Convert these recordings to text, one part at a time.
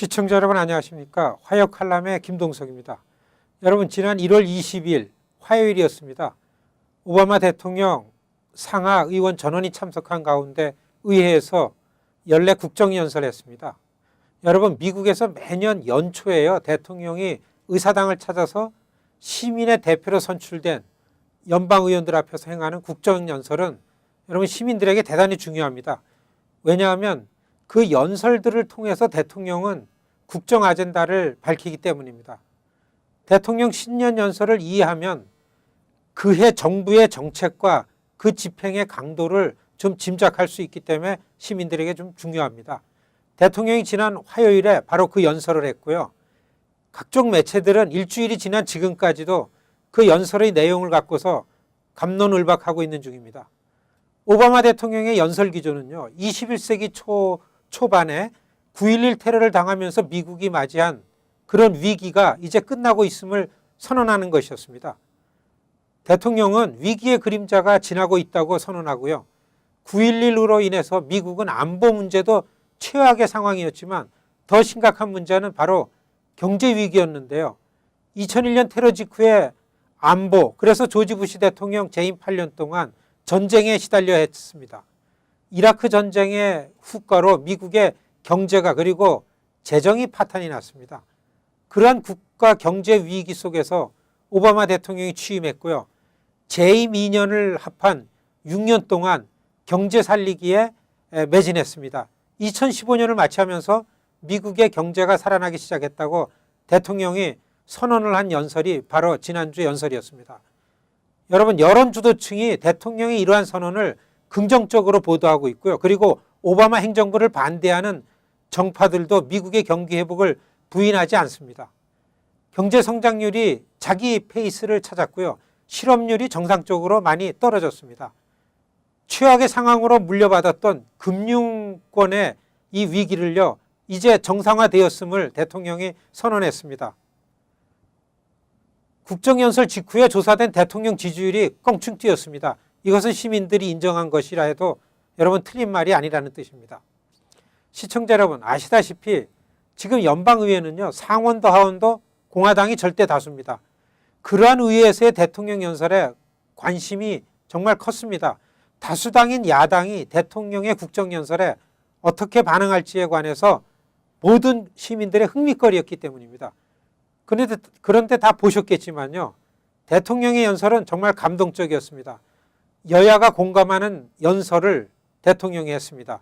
시청자 여러분 안녕하십니까. 화요 칼럼의 김동석입니다. 여러분 지난 1월 20일 화요일이었습니다. 오바마 대통령 상하 의원 전원이 참석한 가운데 의회에서 연례 국정연설을 했습니다. 여러분 미국에서 매년 연초에요. 대통령이 의사당을 찾아서 시민의 대표로 선출된 연방의원들 앞에서 행하는 국정연설은 여러분 시민들에게 대단히 중요합니다. 왜냐하면 그 연설들을 통해서 대통령은 국정 아젠다를 밝히기 때문입니다. 대통령 신년 연설을 이해하면 그해 정부의 정책과 그 집행의 강도를 좀 짐작할 수 있기 때문에 시민들에게 좀 중요합니다. 대통령이 지난 화요일에 바로 그 연설을 했고요. 각종 매체들은 일주일이 지난 지금까지도 그 연설의 내용을 갖고서 갑론을박하고 있는 중입니다. 오바마 대통령의 연설 기조는요. 21세기 초반에 9.11 테러를 당하면서 미국이 맞이한 그런 위기가 이제 끝나고 있음을 선언하는 것이었습니다. 대통령은 위기의 그림자가 지나고 있다고 선언하고요. 9.11으로 인해서 미국은 안보 문제도 최악의 상황이었지만 더 심각한 문제는 바로 경제 위기였는데요. 2001년 테러 직후에 안보, 그래서 조지 부시 대통령 재임 8년 동안 전쟁에 시달려 했습니다. 이라크 전쟁의 후과로 미국의 경제가 그리고 재정이 파탄이 났습니다. 그러한 국가 경제 위기 속에서 오바마 대통령이 취임했고요. 재임 2년을 합한 6년 동안 경제 살리기에 매진했습니다. 2015년을 마치면서 미국의 경제가 살아나기 시작했다고 대통령이 선언을 한 연설이 바로 지난주 연설이었습니다. 여러분 여론 주도층이 대통령의 이러한 선언을 긍정적으로 보도하고 있고요. 그리고 오바마 행정부를 반대하는 정파들도 미국의 경기 회복을 부인하지 않습니다. 경제 성장률이 자기 페이스를 찾았고요. 실업률이 정상적으로 많이 떨어졌습니다. 최악의 상황으로 물려받았던 금융권의 이 위기를요. 이제 정상화되었음을 대통령이 선언했습니다. 국정연설 직후에 조사된 대통령 지지율이 껑충 뛰었습니다. 이것은 시민들이 인정한 것이라 해도 여러분 틀린 말이 아니라는 뜻입니다. 시청자 여러분 아시다시피 지금 연방의회는요. 상원도 하원도 공화당이 절대 다수입니다. 그러한 의회에서의 대통령 연설에 관심이 정말 컸습니다. 다수당인 야당이 대통령의 국정연설에 어떻게 반응할지에 관해서 모든 시민들의 흥미거리였기 때문입니다. 그런데 다 보셨겠지만요. 대통령의 연설은 정말 감동적이었습니다. 여야가 공감하는 연설을 대통령이 했습니다.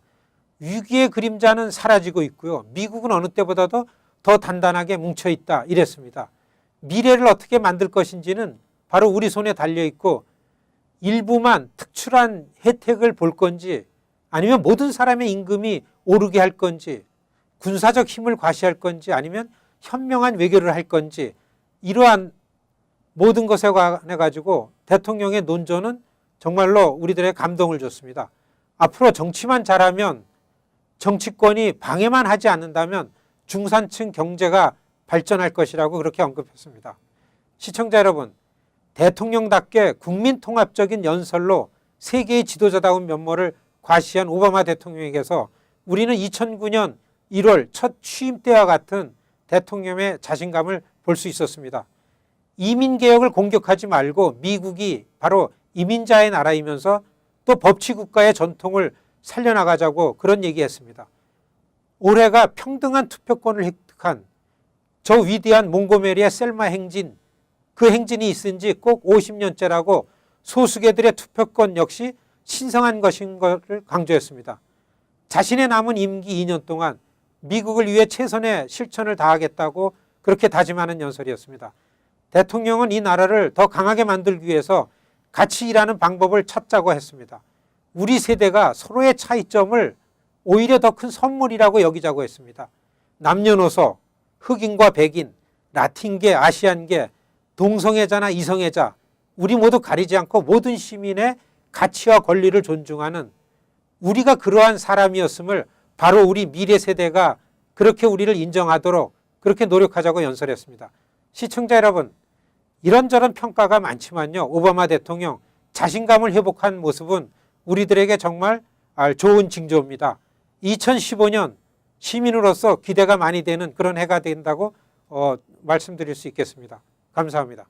위기의 그림자는 사라지고 있고요. 미국은 어느 때보다도 더 단단하게 뭉쳐있다 이랬습니다. 미래를 어떻게 만들 것인지는 바로 우리 손에 달려있고 일부만 특출한 혜택을 볼 건지 아니면 모든 사람의 임금이 오르게 할 건지 군사적 힘을 과시할 건지 아니면 현명한 외교를 할 건지 이러한 모든 것에 관해 가지고 대통령의 논조는 정말로 우리들의 감동을 줬습니다. 앞으로 정치만 잘하면 정치권이 방해만 하지 않는다면 중산층 경제가 발전할 것이라고 그렇게 언급했습니다. 시청자 여러분, 대통령답게 국민통합적인 연설로 세계의 지도자다운 면모를 과시한 오바마 대통령에게서 우리는 2009년 1월 첫 취임 때와 같은 대통령의 자신감을 볼 수 있었습니다. 이민개혁을 공격하지 말고 미국이 바로 이민자의 나라이면서 또 법치국가의 전통을 살려나가자고 그런 얘기했습니다. 올해가 평등한 투표권을 획득한 저 위대한 몽고메리의 셀마 행진, 그 행진이 있은 지 꼭 50년째라고 소수계들의 투표권 역시 신성한 것인 것을 강조했습니다. 자신의 남은 임기 2년 동안 미국을 위해 최선의 실천을 다하겠다고 그렇게 다짐하는 연설이었습니다. 대통령은 이 나라를 더 강하게 만들기 위해서 같이 일하는 방법을 찾자고 했습니다. 우리 세대가 서로의 차이점을 오히려 더 큰 선물이라고 여기자고 했습니다. 남녀노소, 흑인과 백인, 라틴계, 아시안계, 동성애자나 이성애자 우리 모두 가리지 않고 모든 시민의 가치와 권리를 존중하는 우리가 그러한 사람이었음을 바로 우리 미래 세대가 그렇게 우리를 인정하도록 그렇게 노력하자고 연설했습니다. 시청자 여러분, 이런저런 평가가 많지만요. 오바마 대통령 자신감을 회복한 모습은 우리들에게 정말 좋은 징조입니다. 2015년 시민으로서 기대가 많이 되는 그런 해가 된다고 말씀드릴 수 있겠습니다. 감사합니다.